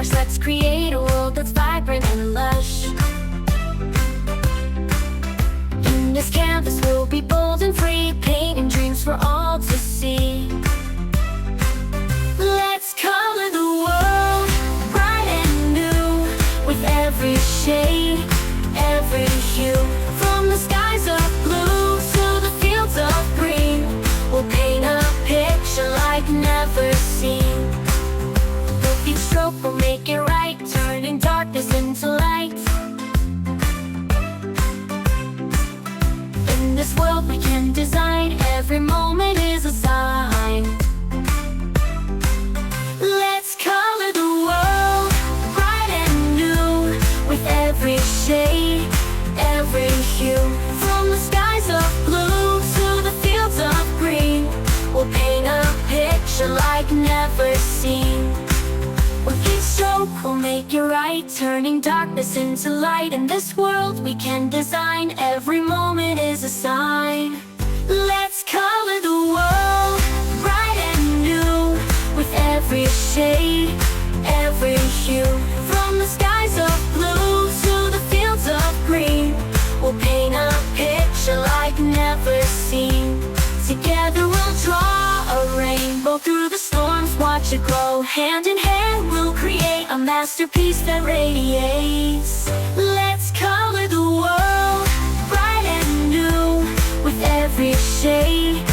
colors, let's create a world that's vibrant and lush. In this canvas we'll be bold and free, painting dreams for all to see. Let's color the world bright and new, with every shade, every hue. From the skies of blue to the fields of green, we'll paint a picture like never seen. With each stroke we'll make it right, turning darkness into light. In this world we can design, every moment is a sign. Let's color the world bright and new, with every shade, every hue. From the skies of blue to the fields of green, we'll paint a picture like never seen. With each stroke we'll make it right, turning darkness into light. In this world we can design, every moment is a sign. Let's color the world bright and new, with every shade, every hue. From the skies of blue to the fields of green, we'll paint a picture like never seen. Together we'll draw a rainbow through the storms, watch it glow. Hand in hand we'll create a masterpiece that radiates. Let's color the world bright and new, with every shade,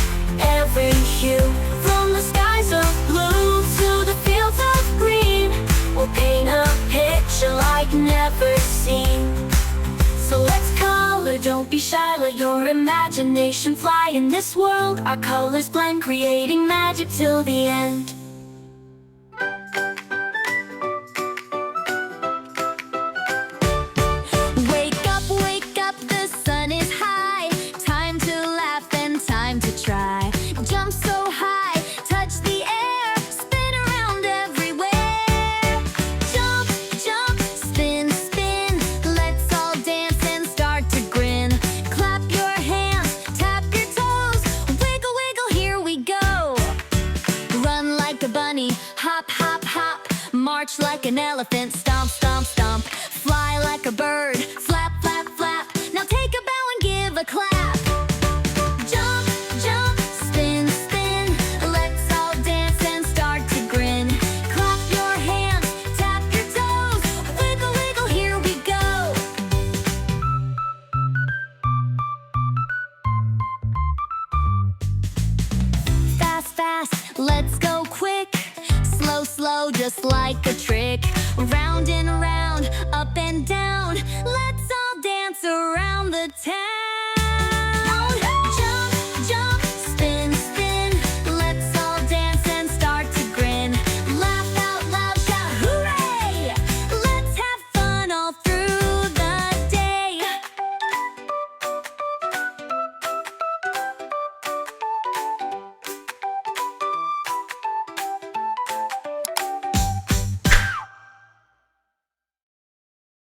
every hue. From the skies of blue to the fields of green, we'll paint a picture like never seen. So let's color, don't be shy, let your imagination fly. In this world our colors blend, creating magic till the end. Wake up, the sun is high. Time to laugh and time to try. Jump so high, touch the air, spin around everywhere. Jump, jump, spin, spin, let's all dance and start to grin. Clap your hands, tap your toes, wiggle, wiggle, here we go. Run like a bunny, hop, hop, hop, march like an elephant, stomp, stomp, stomp. Fly like a bird, flap, flap, flap, now take a bow and give a clap. Jump, jump, spin, spin, let's all dance and start to grin. Clap your hands, tap your toes, wiggle, wiggle, here we go. Fast, fast, let's go quick. Slow, slow, just like a trick. Round and round, up and down.